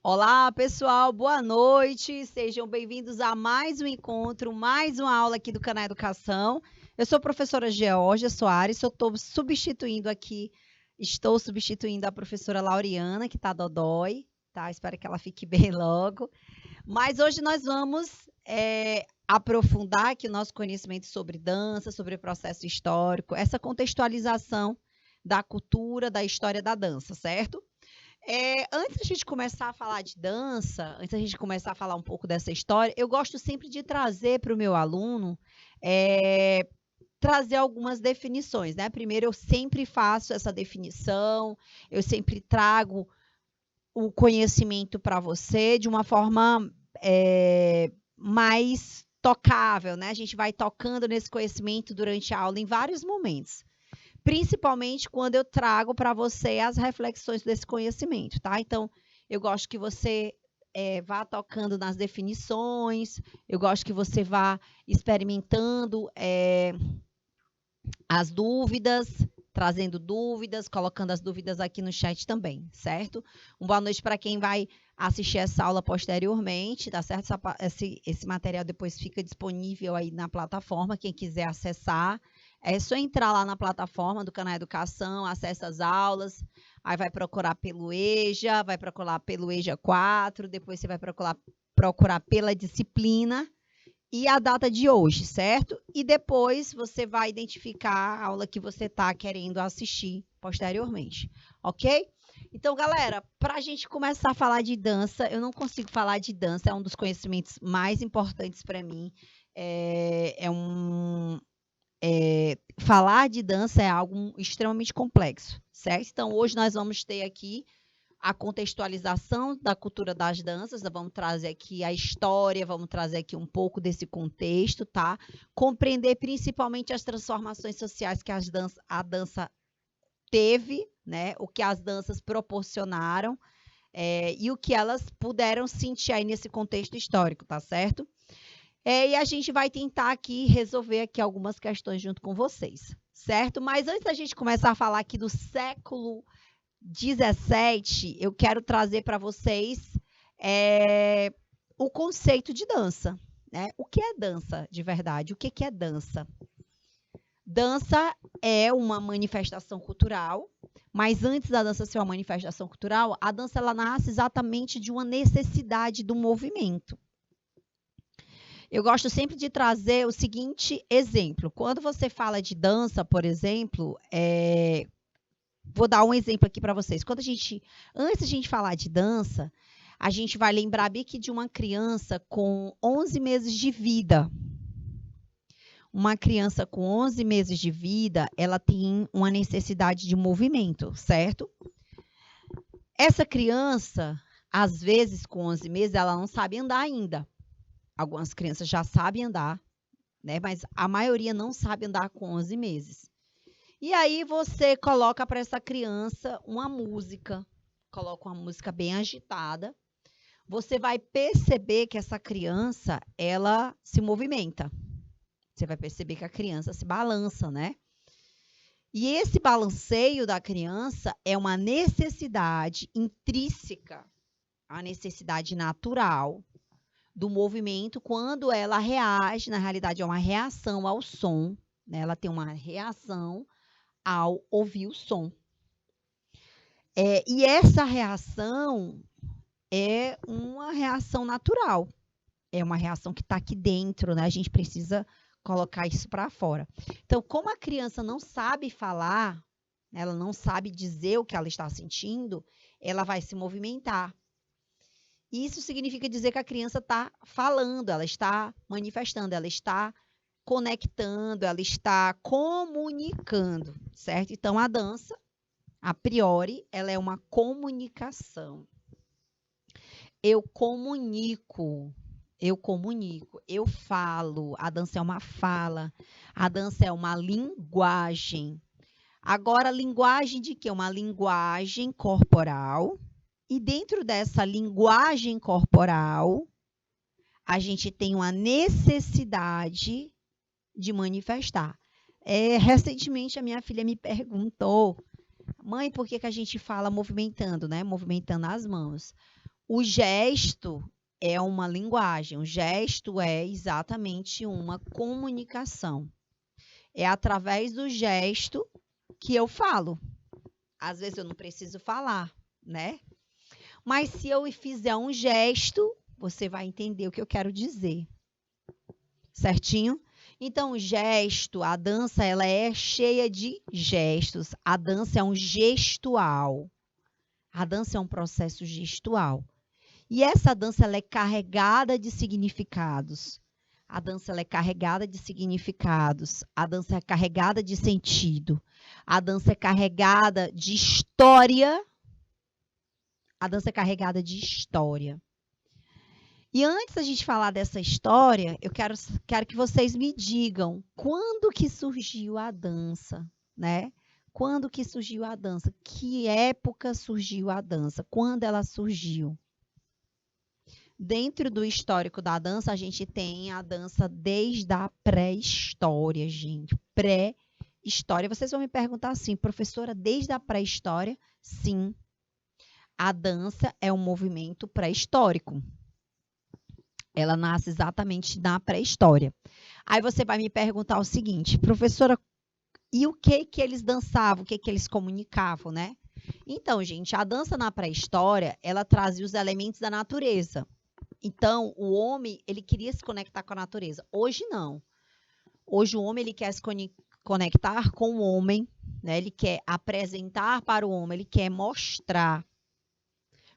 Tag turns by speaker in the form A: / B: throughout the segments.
A: Olá, pessoal, boa noite. Sejam bem-vindos a mais um encontro, mais uma aula aqui do canal Educação. Eu sou a professora Georgia Soares, estou substituindo a professora Lauriana, que está dodói, tá? Espero que ela fique bem logo. Mas hoje nós vamos aprofundar aqui o nosso conhecimento sobre dança, sobre o processo histórico, essa contextualização da cultura, da história da dança, certo? Antes da gente começar a falar de dança, antes da gente começar a falar um pouco dessa história, eu gosto sempre de trazer para o meu aluno, trazer algumas definições, né? Primeiro, eu sempre faço essa definição, eu sempre trago o conhecimento para você de uma forma mais tocável, né? A gente vai tocando nesse conhecimento durante a aula em vários momentos. Principalmente quando eu trago para você as reflexões desse conhecimento, tá? Então, eu gosto que você vá tocando nas definições, eu gosto que você vá experimentando as dúvidas, trazendo dúvidas, colocando as dúvidas aqui no chat também, certo? Uma boa noite para quem vai assistir essa aula posteriormente, tá certo? Esse material depois fica disponível aí na plataforma, quem quiser acessar. É só entrar lá na plataforma do canal Educação, acessa as aulas, aí vai procurar pelo EJA, vai procurar pelo EJA 4, depois você vai procurar pela disciplina e a data de hoje, certo? E depois você vai identificar a aula que você está querendo assistir posteriormente, ok? Então, galera, para a gente começar a falar de dança, eu não consigo falar de dança, é um dos conhecimentos mais importantes para mim, falar de dança é algo extremamente complexo, certo? Então, hoje nós vamos ter aqui a contextualização da cultura das danças, vamos trazer aqui a história, vamos trazer aqui um pouco desse contexto, tá? Compreender principalmente as transformações sociais que a dança teve, né? O que as danças proporcionaram e o que elas puderam sentir aí nesse contexto histórico, tá certo? E a gente vai tentar aqui resolver aqui algumas questões junto com vocês, certo? Mas antes da gente começar a falar aqui do século XVII, eu quero trazer para vocês o conceito de dança, né? O que é dança de verdade? O que é dança? Dança é uma manifestação cultural, mas antes da dança ser uma manifestação cultural, a dança ela nasce exatamente de uma necessidade do movimento. Eu gosto sempre de trazer o seguinte exemplo. Quando você fala de dança, por exemplo, vou dar um exemplo aqui para vocês. Antes de a gente falar de dança, a gente vai lembrar bem que de uma criança com 11 meses de vida. Uma criança com 11 meses de vida, ela tem uma necessidade de movimento, certo? Essa criança, às vezes, com 11 meses, ela não sabe andar ainda. Algumas crianças já sabem andar, né? Mas a maioria não sabe andar com 11 meses. E aí você coloca para essa criança uma música, coloca uma música bem agitada. Você vai perceber que essa criança, ela se movimenta. Você vai perceber que a criança se balança, né? E esse balanceio da criança é uma necessidade intrínseca, a necessidade natural do movimento quando ela reage, na realidade é uma reação ao som, né? Ela tem uma reação ao ouvir o som. E essa reação é uma reação natural, é uma reação que está aqui dentro, né? A gente precisa colocar isso para fora. Então, como a criança não sabe falar, ela não sabe dizer o que ela está sentindo, ela vai se movimentar. Isso significa dizer que a criança está falando, ela está manifestando, ela está conectando, ela está comunicando, certo? Então, a dança, a priori, ela é uma comunicação. Eu comunico, eu falo, a dança é uma fala, a dança é uma linguagem. Agora, linguagem de quê? Uma linguagem corporal. E dentro dessa linguagem corporal, a gente tem uma necessidade de manifestar. Recentemente, a minha filha me perguntou, mãe, por que a gente fala movimentando, né? Movimentando as mãos. O gesto é uma linguagem, o gesto é exatamente uma comunicação. É através do gesto que eu falo. Às vezes eu não preciso falar, né? Mas se eu fizer um gesto, você vai entender o que eu quero dizer. Certinho? Então, o gesto, a dança, ela é cheia de gestos. A dança é um gestual. A dança é um processo gestual. E essa dança, ela é carregada de significados. A dança, ela é carregada de significados. A dança é carregada de sentido. A dança é carregada de história. A dança é carregada de história. E antes da gente falar dessa história, eu quero que vocês me digam quando que surgiu a dança, né? Quando que surgiu a dança? Que época surgiu a dança? Quando ela surgiu? Dentro do histórico da dança, a gente tem a dança desde a pré-história, gente. Pré-história. Vocês vão me perguntar assim, professora, desde a pré-história? Sim. A dança é um movimento pré-histórico. Ela nasce exatamente na pré-história. Aí você vai me perguntar o seguinte, professora, e o que eles dançavam, o que eles comunicavam, né? Então, gente, a dança na pré-história, ela trazia os elementos da natureza. Então, o homem, ele queria se conectar com a natureza. Hoje, não. Hoje, o homem, ele quer se conectar com o homem, né? Ele quer apresentar para o homem, ele quer mostrar.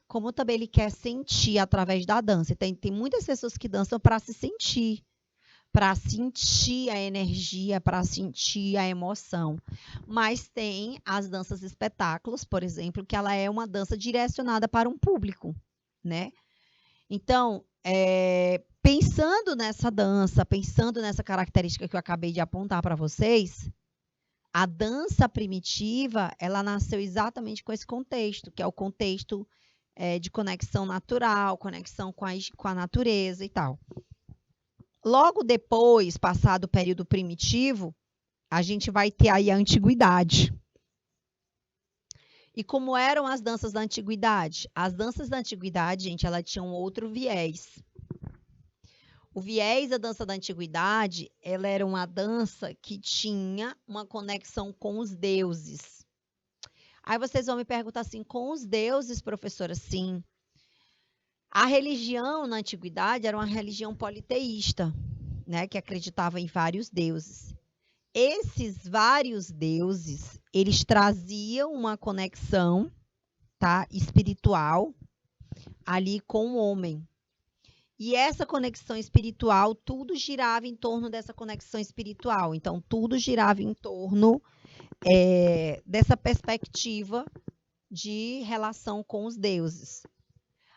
A: Como também ele quer sentir através da dança. Tem muitas pessoas que dançam para se sentir, para sentir a energia, para sentir a emoção. Mas tem as danças espetáculos, por exemplo, que ela é uma dança direcionada para um público, né? Então, pensando nessa dança, pensando nessa característica que eu acabei de apontar para vocês, a dança primitiva, ela nasceu exatamente com esse contexto, que é o contexto de conexão natural, conexão com a natureza e tal. Logo depois, passado o período primitivo, a gente vai ter aí a antiguidade. E como eram as danças da antiguidade? As danças da antiguidade, gente, ela tinha um outro viés. O viés da dança da antiguidade, ela era uma dança que tinha uma conexão com os deuses. Aí vocês vão me perguntar assim, com os deuses, professora? Sim. A religião na antiguidade era uma religião politeísta, né, que acreditava em vários deuses. Esses vários deuses, eles traziam uma conexão, tá, espiritual ali com o homem. E essa conexão espiritual, tudo girava em torno dessa conexão espiritual. Então, tudo girava em torno dessa perspectiva de relação com os deuses.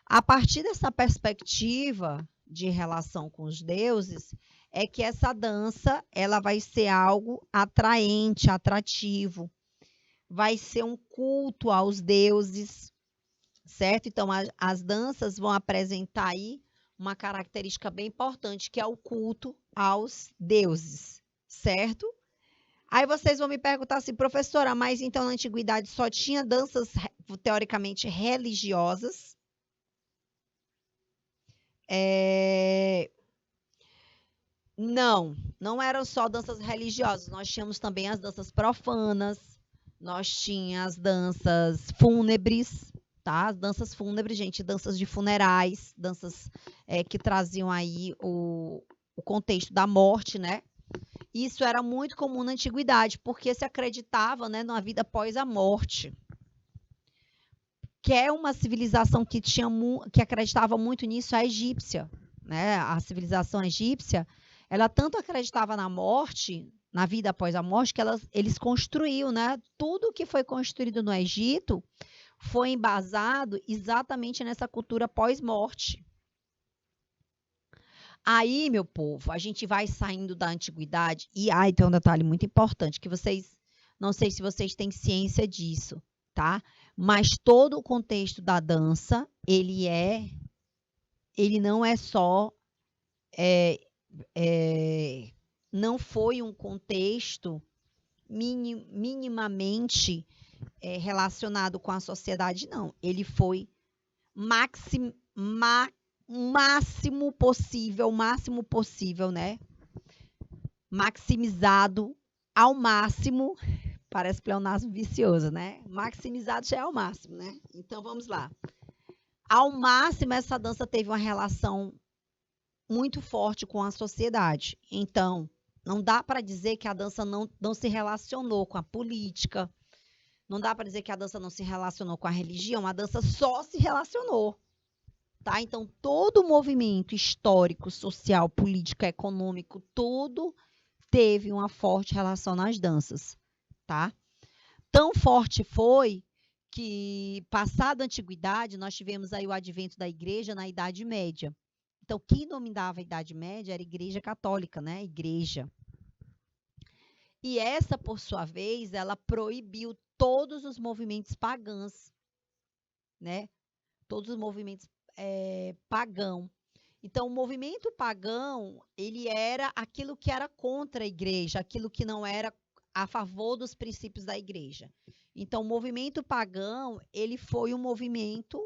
A: A partir dessa perspectiva de relação com os deuses, é que essa dança ela vai ser algo atraente, atrativo, vai ser um culto aos deuses, certo? Então, as danças vão apresentar aí uma característica bem importante, que é o culto aos deuses, certo? Aí vocês vão me perguntar assim, professora, mas então na antiguidade só tinha danças teoricamente religiosas? Não eram só danças religiosas, nós tínhamos também as danças profanas, nós tínhamos as danças fúnebres, tá? As danças fúnebres, gente, danças de funerais, danças que traziam aí o contexto da morte, né? Isso era muito comum na antiguidade, porque se acreditava, né, na vida após a morte. Que é uma civilização que acreditava muito nisso, a egípcia, né? A civilização egípcia, ela tanto acreditava na morte, na vida após a morte, que eles construíam, né? Tudo que foi construído no Egito foi embasado exatamente nessa cultura pós-morte. Aí, meu povo, a gente vai saindo da antiguidade e tem um detalhe muito importante que vocês, não sei se vocês têm ciência disso, tá? Mas todo o contexto da dança, ele não é só não foi um contexto minimamente relacionado com a sociedade, não. Ele foi o máximo possível, né? Maximizado ao máximo. Parece pleonasmo vicioso, né? Maximizado já é ao máximo, né? Então vamos lá. Ao máximo, essa dança teve uma relação muito forte com a sociedade. Então, não dá para dizer que a dança não se relacionou com a política, não dá para dizer que a dança não se relacionou com a religião, a dança só se relacionou. Tá? Então, todo o movimento histórico, social, político, econômico, todo teve uma forte relação nas danças. Tá? Tão forte foi que, passada a antiguidade, nós tivemos aí o advento da igreja na Idade Média. Então, quem dominava a Idade Média era a Igreja Católica, né? A igreja. E essa, por sua vez, ela proibiu todos os movimentos pagãos, né? Todos os movimentos pagão. Então, o movimento pagão, ele era aquilo que era contra a igreja, aquilo que não era a favor dos princípios da igreja. Então, o movimento pagão, ele foi um movimento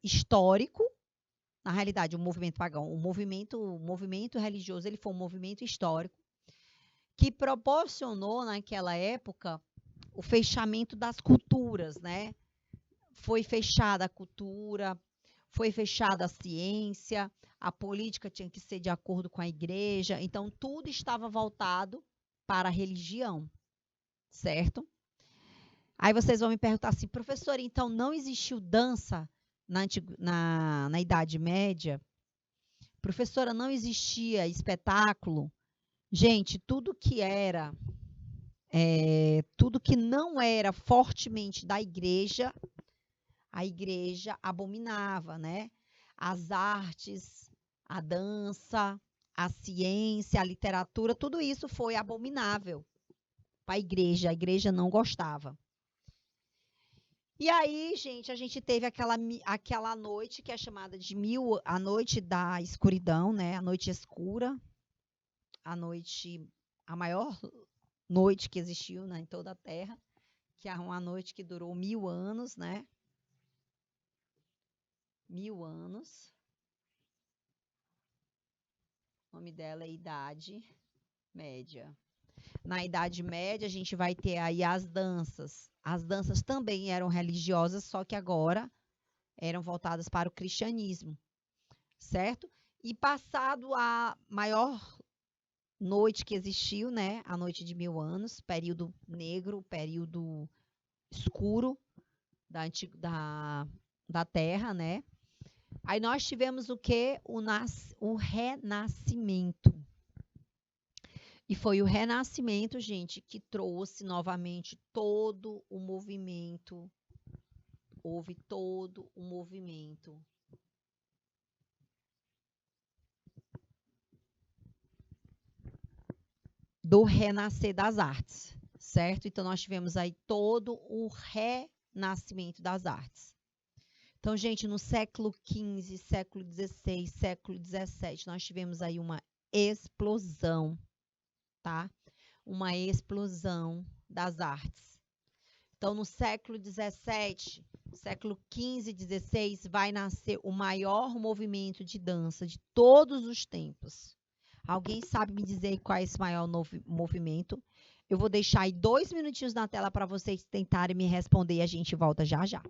A: histórico. Na realidade, o movimento pagão, o movimento religioso, ele foi um movimento histórico que proporcionou, naquela época, o fechamento das culturas, né? Foi fechada a cultura, foi fechada a ciência, a política tinha que ser de acordo com a igreja, então tudo estava voltado para a religião, certo? Aí vocês vão me perguntar assim, professor, então não existiu dança na Idade Média? Professora, não existia espetáculo? Gente, tudo que não era fortemente da igreja, a igreja abominava, né? As artes, a dança, a ciência, a literatura, tudo isso foi abominável para a igreja não gostava. E aí, gente, a gente teve aquela noite que é chamada de a noite da escuridão, né? A noite escura, a maior noite que existiu, né, em toda a Terra, que é uma noite que durou 1000 anos, né? 1000 anos. O nome dela é Idade Média. Na Idade Média, a gente vai ter aí as danças. As danças também eram religiosas, só que agora eram voltadas para o cristianismo, certo? E passado a maior noite que existiu, né? A noite de 1000 anos, período negro, período escuro da Terra, né? Aí nós tivemos o quê? O Renascimento. E foi o Renascimento, gente, que trouxe novamente todo o movimento. Houve todo o movimento do renascer das artes, certo? Então, nós tivemos aí todo o renascimento das artes. Então, gente, no século XV, século XVI, século XVII, nós tivemos aí uma explosão, tá? Uma explosão das artes. Então, no século XVII, século XV e XVI, vai nascer o maior movimento de dança de todos os tempos. Alguém sabe me dizer qual é esse maior movimento? Eu vou deixar aí 2 minutinhos na tela para vocês tentarem me responder e a gente volta já já.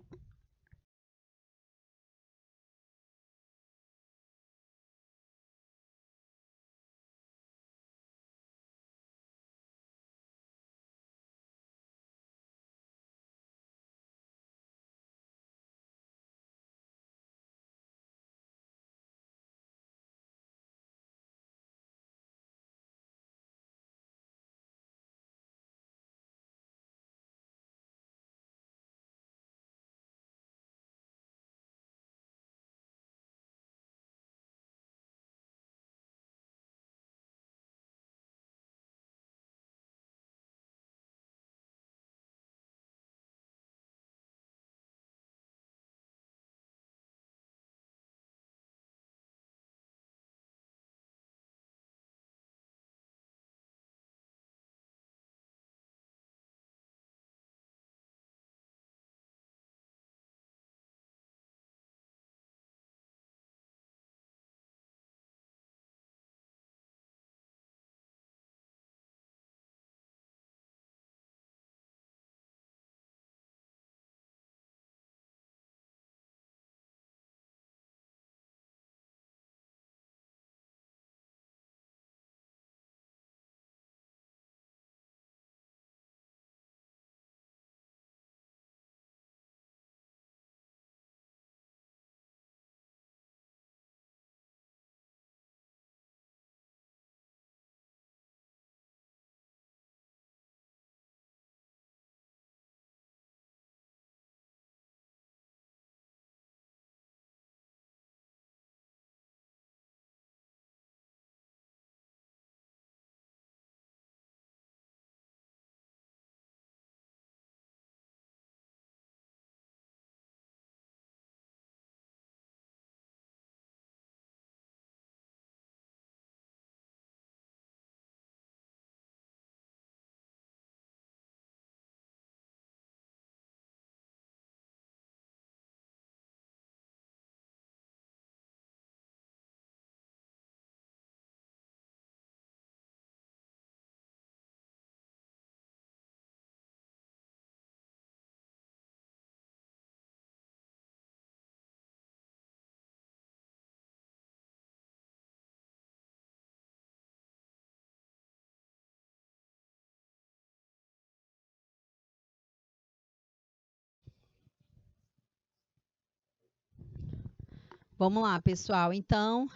A: Vamos lá, pessoal. Então,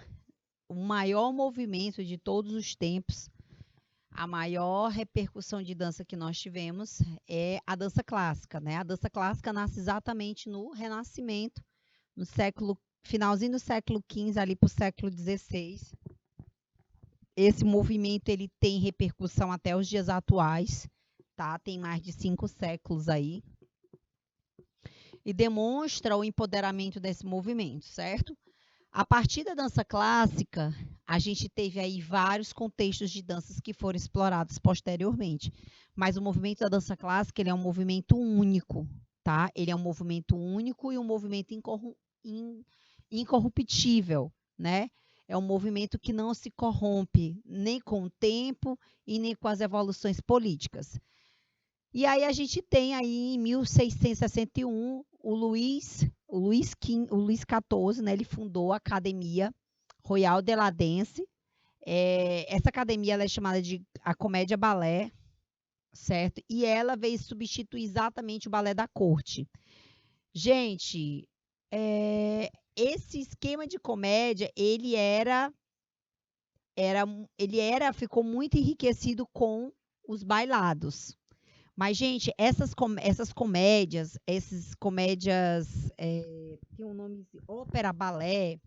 A: o maior movimento de todos os tempos, a maior repercussão de dança que nós tivemos é a dança clássica, né? A dança clássica nasce exatamente no Renascimento, no finalzinho do século XV, ali para o século XVI. Esse movimento ele tem repercussão até os dias atuais, tá? Tem mais de 5 séculos aí. E demonstra o empoderamento desse movimento, certo? A partir da dança clássica, a gente teve aí vários contextos de danças que foram explorados posteriormente. Mas o movimento da dança clássica, ele é um movimento único, tá? Ele é um movimento único e um movimento incorruptível, né? É um movimento que não se corrompe nem com o tempo e nem com as evoluções políticas. E aí a gente tem aí em 1661 o Luís XIV, né, ele fundou a Academia Royal de la Danse. Essa academia ela é chamada de a Comédia Balé, certo? E ela veio substituir exatamente o balé da corte. Gente, esse esquema de comédia, ficou muito enriquecido com os bailados. Mas, gente, essas comédias, tem um nome de ópera balé,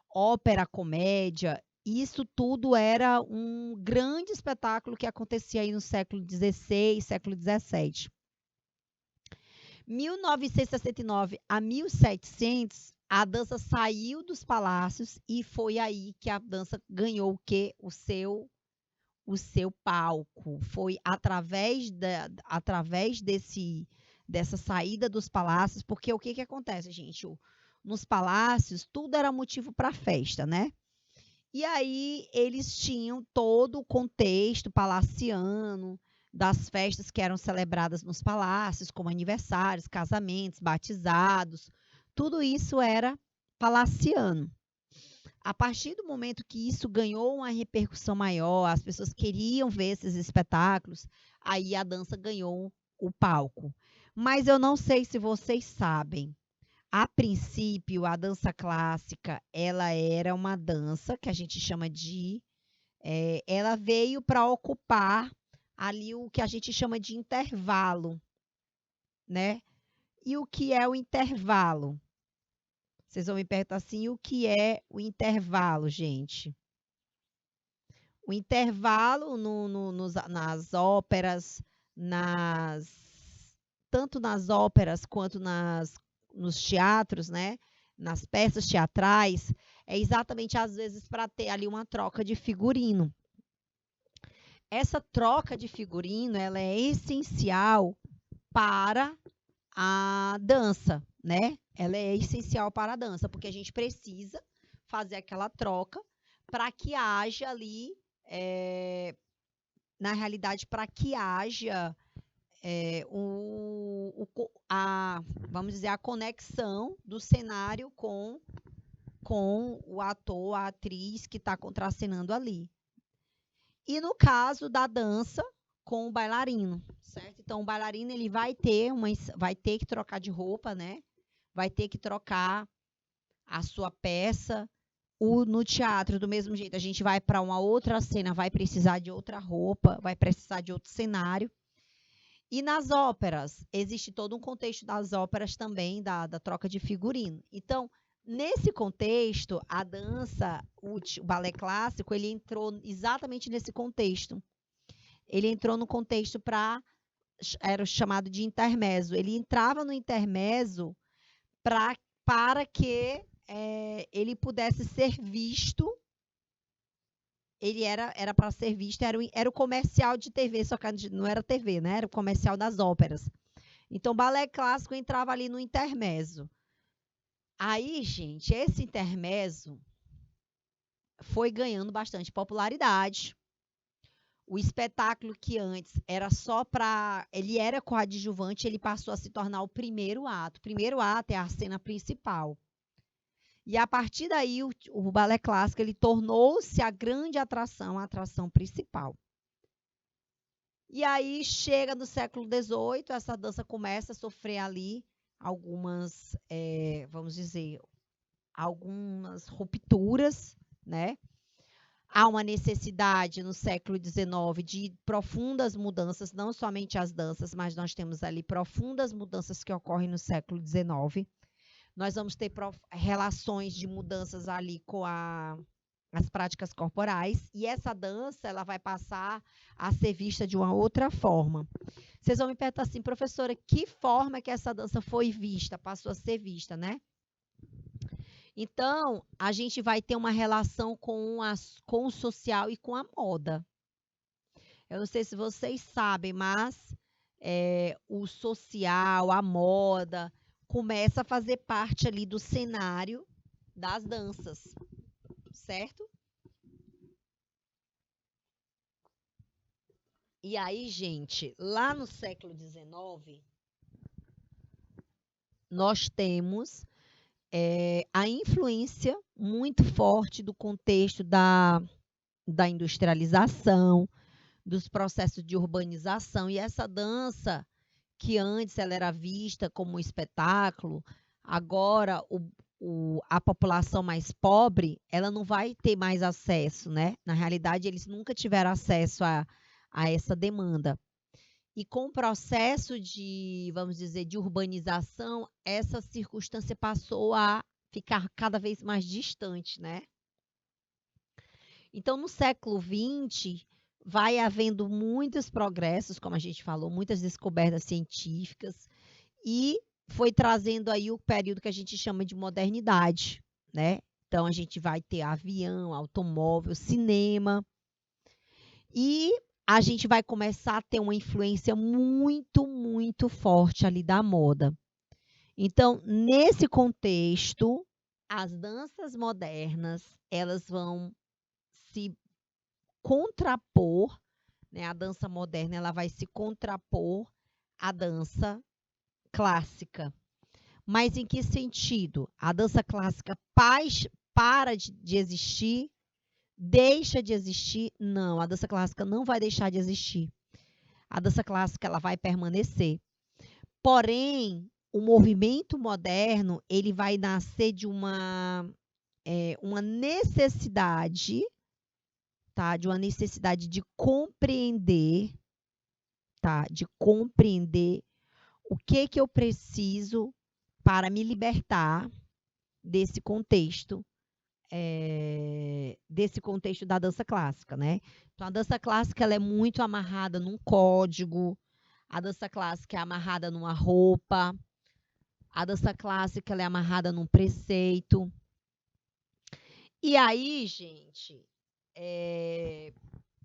A: ópera comédia, isso tudo era um grande espetáculo que acontecia aí no século XVI, século XVII. 1969 a 1700, a dança saiu dos palácios e foi aí que a dança ganhou o quê? O seu palco. Foi através dessa saída dos palácios, porque o que acontece, gente? Nos palácios, tudo era motivo para festa, né? E aí eles tinham todo o contexto palaciano das festas que eram celebradas nos palácios, como aniversários, casamentos, batizados. Tudo isso era palaciano. A partir do momento que isso ganhou uma repercussão maior, as pessoas queriam ver esses espetáculos, aí a dança ganhou o palco. Mas eu não sei se vocês sabem, a princípio, a dança clássica, ela era uma dança que a gente chama de... ela veio para ocupar ali o que a gente chama de intervalo, né? E o que é o intervalo? Vocês vão me perguntar assim, o que é o intervalo, gente? O intervalo nas óperas, tanto nas óperas quanto nos teatros, né? Nas peças teatrais, é exatamente às vezes para ter ali uma troca de figurino. Essa troca de figurino, ela é essencial para a dança, né? Ela é essencial para a dança, porque a gente precisa fazer aquela troca para que haja ali, na realidade, para que haja vamos dizer, a conexão do cenário com o ator, a atriz que está contracenando ali. E no caso da dança, com o bailarino, certo? Então, o bailarino ele vai ter que trocar de roupa, né? Vai ter que trocar a sua peça. No teatro, do mesmo jeito, a gente vai para uma outra cena, vai precisar de outra roupa, vai precisar de outro cenário. E nas óperas, existe todo um contexto das óperas também, da troca de figurino. Então, nesse contexto, a dança, o balé clássico, ele entrou exatamente nesse contexto. Ele entrou no contexto era o chamado de intermezzo. Ele entrava no intermezzo para que ele pudesse ser visto. Ele era para ser visto, era o comercial de TV, só que não era TV, né? Era o comercial das óperas. Então, o balé clássico entrava ali no intermezzo. Aí, gente, esse intermezzo foi ganhando bastante popularidade. O espetáculo que antes era só para... Ele era coadjuvante, ele passou a se tornar o primeiro ato. O primeiro ato é a cena principal. E a partir daí, o balé clássico ele tornou-se a grande atração, a atração principal. E aí, chega no século XVIII, essa dança começa a sofrer ali algumas, vamos dizer, algumas rupturas, né? Há uma necessidade no século XIX de profundas mudanças, não somente as danças, mas nós temos ali profundas mudanças que ocorrem no século XIX. Nós vamos ter relações de mudanças ali com as práticas corporais, e essa dança ela vai passar a ser vista de uma outra forma. Vocês vão me perguntar assim, professora, que forma que essa dança foi vista, passou a ser vista, né? Então, a gente vai ter uma relação com o social e com a moda. Eu não sei se vocês sabem, mas o social, a moda, começa a fazer parte ali do cenário das danças, certo? E aí, gente, lá no século XIX, nós temos a influência muito forte do contexto da industrialização, dos processos de urbanização, e essa dança, que antes ela era vista como um espetáculo, agora a população mais pobre, ela não vai ter mais acesso, né? Na realidade, eles nunca tiveram acesso a essa demanda. E com o processo de, vamos dizer, de urbanização, essa circunstância passou a ficar cada vez mais distante, né? Então, no século XX, vai havendo muitos progressos, como a gente falou, muitas descobertas científicas, e foi trazendo aí o período que a gente chama de modernidade, né? Então, a gente vai ter avião, automóvel, cinema, e a gente vai começar a ter uma influência muito, muito forte ali da moda. Então, nesse contexto, as danças modernas, elas vão se contrapor, né? A dança moderna, ela vai se contrapor à dança clássica. Mas em que sentido? A dança clássica para de existir? Deixa de existir? Não, a dança clássica não vai deixar de existir. A dança clássica ela vai permanecer. Porém, o movimento moderno ele vai nascer de uma necessidade, tá? De uma necessidade de compreender, tá? De compreender o que eu preciso para me libertar desse contexto da dança clássica, né? Então, a dança clássica ela é muito amarrada num código, a dança clássica é amarrada numa roupa, a dança clássica ela é amarrada num preceito. E aí, gente,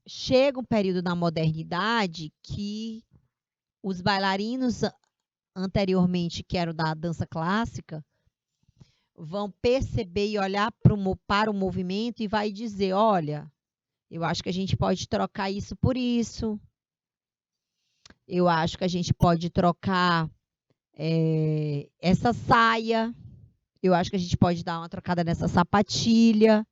A: chega um período da modernidade que os bailarinos anteriormente, que eram da dança clássica, vão perceber e olhar para o movimento e vai dizer, olha, eu acho que a gente pode trocar isso por isso. Eu acho que a gente pode trocar essa saia. Eu acho que a gente pode dar uma trocada nessa sapatilha.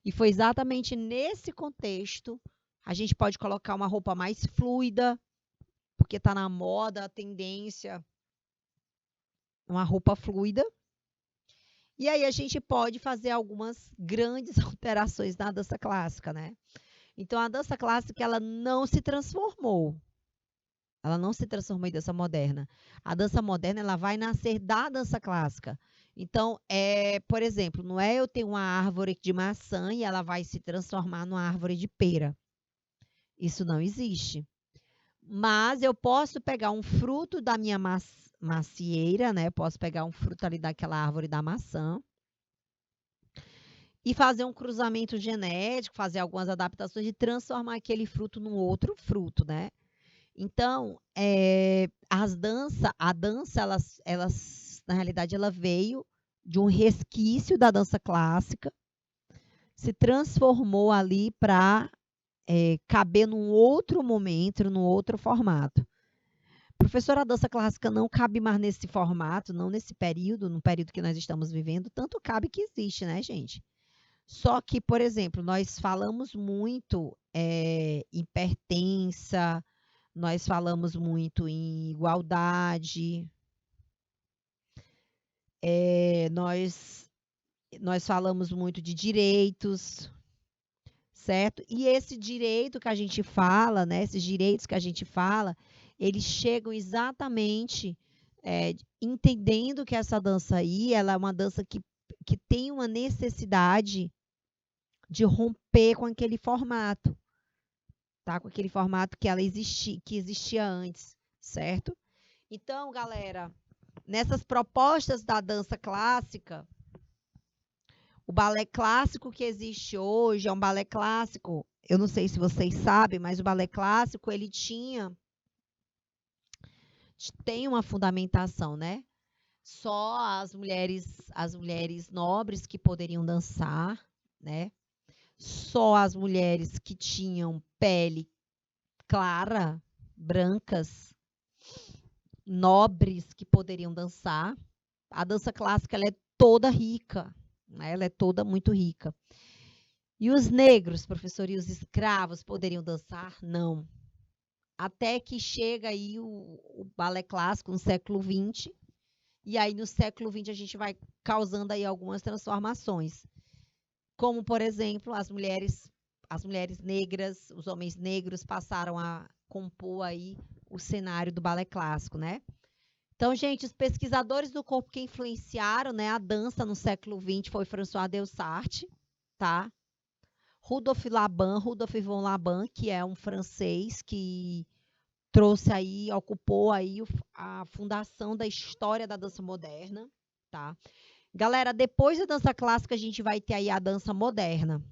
A: E foi exatamente nesse contexto, a gente pode colocar uma roupa mais fluida, porque está na moda, a tendência, uma roupa fluida. E aí a gente pode fazer algumas grandes alterações na dança clássica, né? Então, a dança clássica, ela não se transformou. Ela não se transformou em dança moderna. A dança moderna, ela vai nascer da dança clássica. Então, por exemplo, não é eu ter uma árvore de maçã e ela vai se transformar numa árvore de pera. Isso não existe. Mas eu posso pegar um fruto da minha macieira, né? Eu posso pegar um fruto ali daquela árvore da maçã e fazer um cruzamento genético, fazer algumas adaptações e transformar aquele fruto num outro fruto, né? Então, a dança, na realidade, ela veio de um resquício da dança clássica, se transformou ali para caber num outro momento, num outro formato. Professora, a dança clássica não cabe mais nesse formato, não nesse período, no período que nós estamos vivendo, tanto cabe que existe, né, gente? Só que, por exemplo, nós falamos muito em pertença, nós falamos muito em igualdade, nós Nós falamos muito de direitos, certo? E esse direito que a gente fala, né? Esses direitos que a gente fala, eles chegam exatamente entendendo que essa dança aí, ela é uma dança que tem uma necessidade de romper com aquele formato, tá? Com aquele formato que que existia antes, certo? Então, galera, nessas propostas da dança clássica, o balé clássico que existe hoje é um balé clássico. Eu não sei se vocês sabem, mas o balé clássico ele tem uma fundamentação, né? Só as mulheres nobres que poderiam dançar, né? Só as mulheres que tinham pele clara, brancas, nobres que poderiam dançar. A dança clássica ela é toda rica, né? Ela é toda muito rica. E os negros, professor, e os escravos poderiam dançar? Não. Até que chega aí o balé clássico no século XX, e aí no século XX a gente vai causando aí algumas transformações. Como, por exemplo, as mulheres negras, os homens negros passaram a compor aí o cenário do balé clássico, né? Então, gente, os pesquisadores do corpo que influenciaram, né, a dança no século XX foi François Delsarte, tá? Rudolf von Laban, que é um francês que trouxe aí, ocupou aí a fundação da história da dança moderna, tá? Galera, depois da dança clássica, a gente vai ter aí a dança moderna.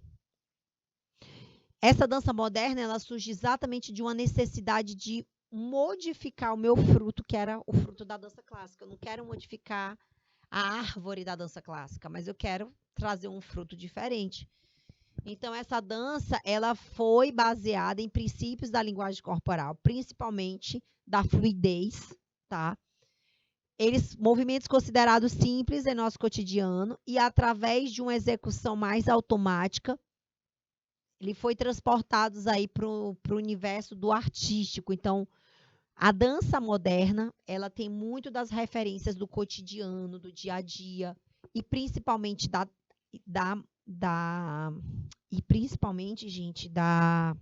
A: Essa dança moderna, ela surge exatamente de uma necessidade de modificar o meu fruto, que era o fruto da dança clássica. Eu não quero modificar a árvore da dança clássica, mas eu quero trazer um fruto diferente. Então, essa dança, ela foi baseada em princípios da linguagem corporal, principalmente da fluidez, tá? Movimentos considerados simples em nosso cotidiano e através de uma execução mais automática, ele foi transportados aí para o universo do artístico. Então, a dança moderna, ela tem muito das referências do cotidiano, do dia a dia, e principalmente gente, da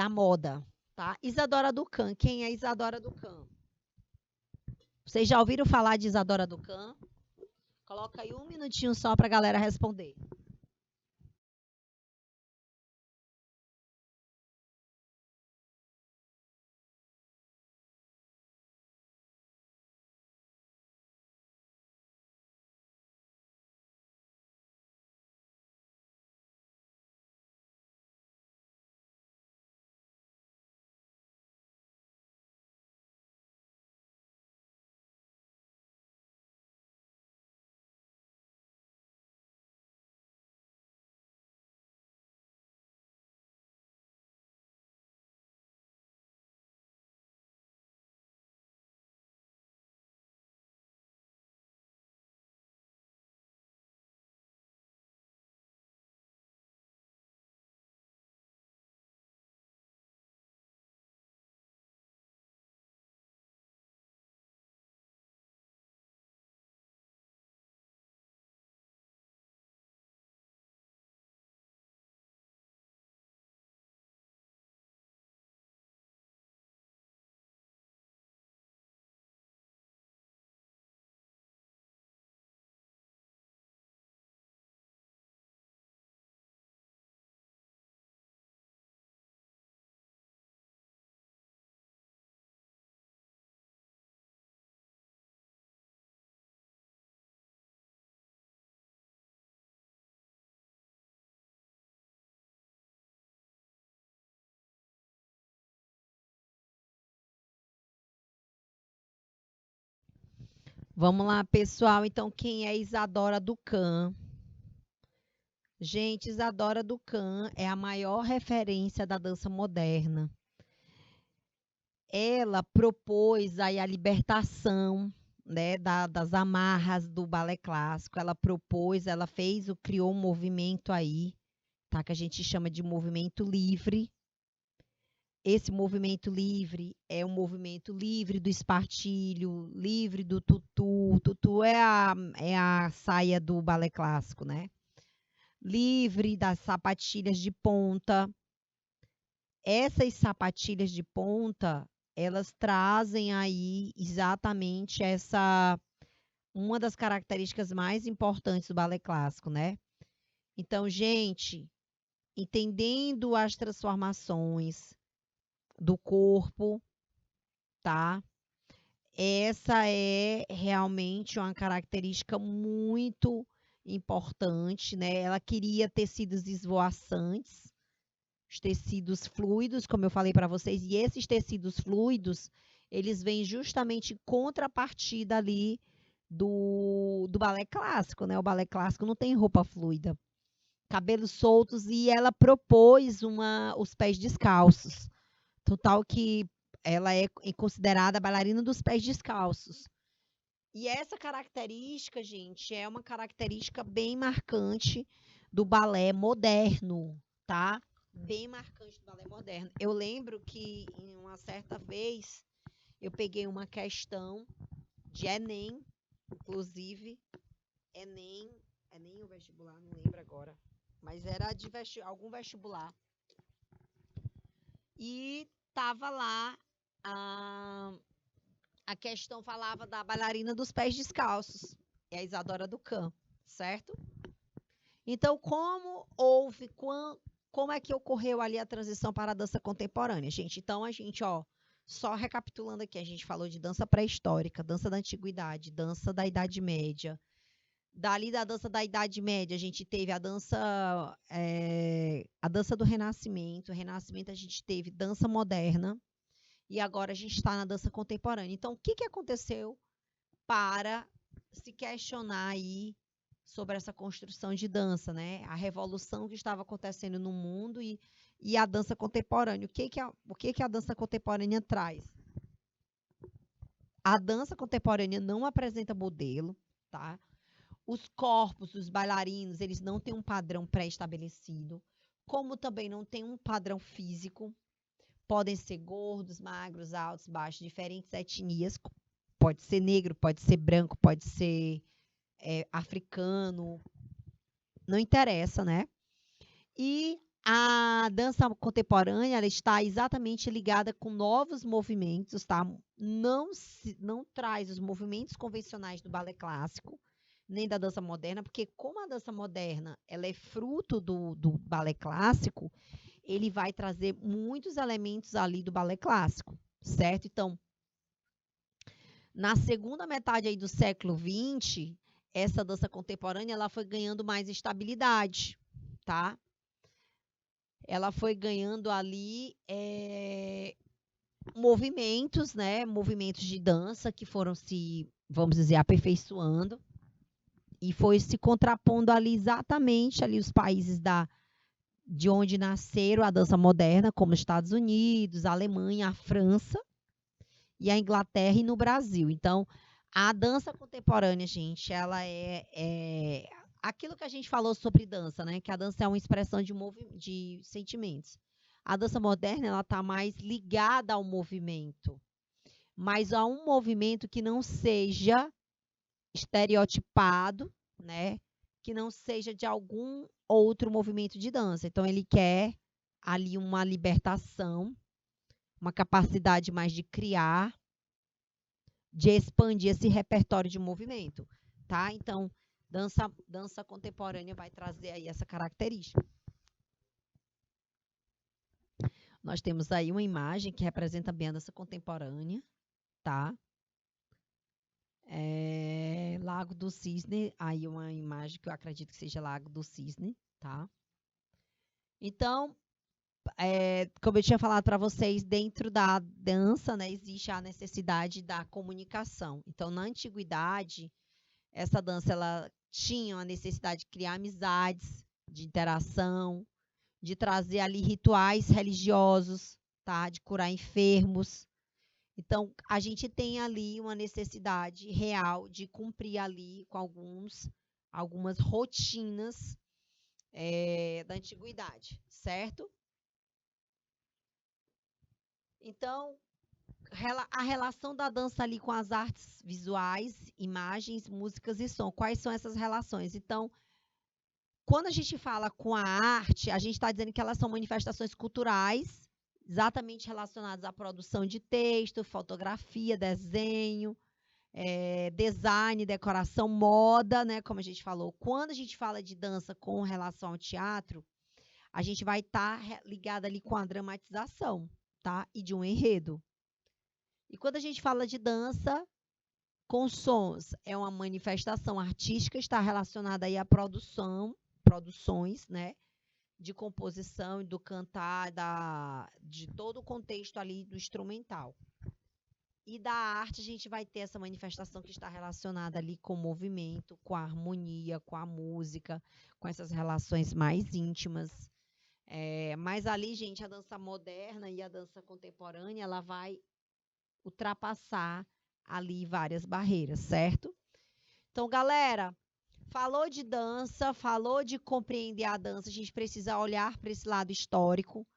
A: moda, tá? Isadora Duncan. Quem é Isadora Duncan? Vocês já ouviram falar de Isadora Duncan? Coloca aí um minutinho só para a galera responder. Vamos lá, pessoal. Então, quem é Isadora Duncan? Gente, Isadora Duncan é a maior referência da dança moderna. Ela propôs aí a libertação, né, das amarras do balé clássico. Ela criou um movimento aí, tá, que a gente chama de movimento livre, esse movimento livre é um movimento livre do espartilho, livre do tutu. Tutu é a saia do balé clássico, né? Livre das sapatilhas de ponta. Essas sapatilhas de ponta, elas trazem aí exatamente uma das características mais importantes do balé clássico, né? Então, gente, entendendo as transformações do corpo, tá? Essa é realmente uma característica muito importante, né? Ela queria tecidos esvoaçantes, os tecidos fluidos, como eu falei para vocês, e esses tecidos fluidos, eles vêm justamente em contrapartida ali do balé clássico, né? O balé clássico não tem roupa fluida, cabelos soltos, e ela propôs os pés descalços, total que ela é considerada a bailarina dos pés descalços. E essa característica, gente, é uma característica bem marcante do balé moderno, tá? Bem marcante do balé moderno. Eu lembro que em uma certa vez eu peguei uma questão de Enem, inclusive Enem o vestibular, não lembro agora, mas era de algum vestibular. E tava lá a questão falava da bailarina dos pés descalços, é a Isadora Duncan, certo? Então, como é que ocorreu ali a transição para a dança contemporânea, gente? Então, só recapitulando aqui, a gente falou de dança pré-histórica, dança da antiguidade, dança da Idade Média. Dali da dança da Idade Média, a gente teve a dança do Renascimento. O Renascimento a gente teve dança moderna. E agora a gente está na dança contemporânea. Então, o que aconteceu para se questionar aí sobre essa construção de dança, né? A revolução que estava acontecendo no mundo e a dança contemporânea. O que a dança contemporânea traz? A dança contemporânea não apresenta modelo, tá? Os corpos dos bailarinos, eles não têm um padrão pré-estabelecido, como também não tem um padrão físico. Podem ser gordos, magros, altos, baixos, diferentes etnias. Pode ser negro, pode ser branco, pode ser africano. Não interessa, né? E a dança contemporânea, ela está exatamente ligada com novos movimentos, tá? Não traz os movimentos convencionais do balé clássico, nem da dança moderna, porque como a dança moderna ela é fruto do balé clássico, ele vai trazer muitos elementos ali do balé clássico, certo? Então, na segunda metade aí do século XX, essa dança contemporânea ela foi ganhando mais estabilidade, tá? Ela foi ganhando ali movimentos, né? Movimentos de dança que foram se, vamos dizer, aperfeiçoando e foi se contrapondo ali exatamente ali os países de onde nasceram a dança moderna, como os Estados Unidos, a Alemanha, a França e a Inglaterra e no Brasil. Então, a dança contemporânea, gente, ela é aquilo que a gente falou sobre dança, né? Que a dança é uma expressão de sentimentos. A dança moderna, ela está mais ligada ao movimento, mas a um movimento que não seja estereotipado, né? Que não seja de algum outro movimento de dança. Então, ele quer ali uma libertação, uma capacidade mais de criar, de expandir esse repertório de movimento, tá? Então, dança contemporânea vai trazer aí essa característica. Nós temos aí uma imagem que representa bem a dança contemporânea, tá? Lago do Cisne, aí uma imagem que eu acredito que seja Lago do Cisne, tá? Então, como eu tinha falado para vocês, dentro da dança, né, existe a necessidade da comunicação. Então, na antiguidade, essa dança ela tinha a necessidade de criar amizades, de interação, de trazer ali rituais religiosos, tá? De curar enfermos. Então, a gente tem ali uma necessidade real de cumprir ali com algumas rotinas da antiguidade, certo? Então, a relação da dança ali com as artes visuais, imagens, músicas e som. Quais são essas relações? Então, quando a gente fala com a arte, a gente está dizendo que elas são manifestações culturais, exatamente relacionadas à produção de texto, fotografia, desenho, design, decoração, moda, né? Como a gente falou. Quando a gente fala de dança com relação ao teatro, a gente vai estar ligada ali com a dramatização, tá? E de um enredo. E quando a gente fala de dança com sons, é uma manifestação artística, está relacionada aí à produções, né? De composição, do cantar, de todo o contexto ali do instrumental. E da arte, a gente vai ter essa manifestação que está relacionada ali com o movimento, com a harmonia, com a música, com essas relações mais íntimas. Mas ali, gente, a dança moderna e a dança contemporânea, ela vai ultrapassar ali várias barreiras, certo? Então, galera, falou de dança, falou de compreender a dança, a gente precisa olhar para esse lado histórico,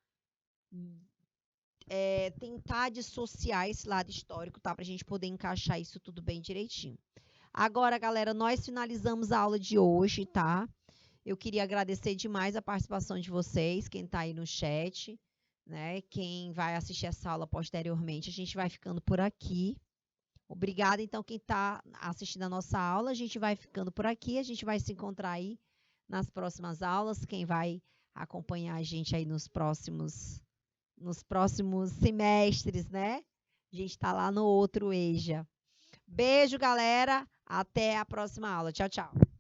A: tentar dissociar esse lado histórico, tá? Para a gente poder encaixar isso tudo bem direitinho. Agora, galera, nós finalizamos a aula de hoje, tá? Eu queria agradecer demais a participação de vocês, quem está aí no chat, né? Quem vai assistir essa aula posteriormente, a gente vai ficando por aqui. Obrigada, então, quem está assistindo a nossa aula, a gente vai ficando por aqui, a gente vai se encontrar aí nas próximas aulas, quem vai acompanhar a gente aí nos próximos semestres, né? A gente está lá no outro EJA. Beijo, galera. Até a próxima aula. Tchau, tchau.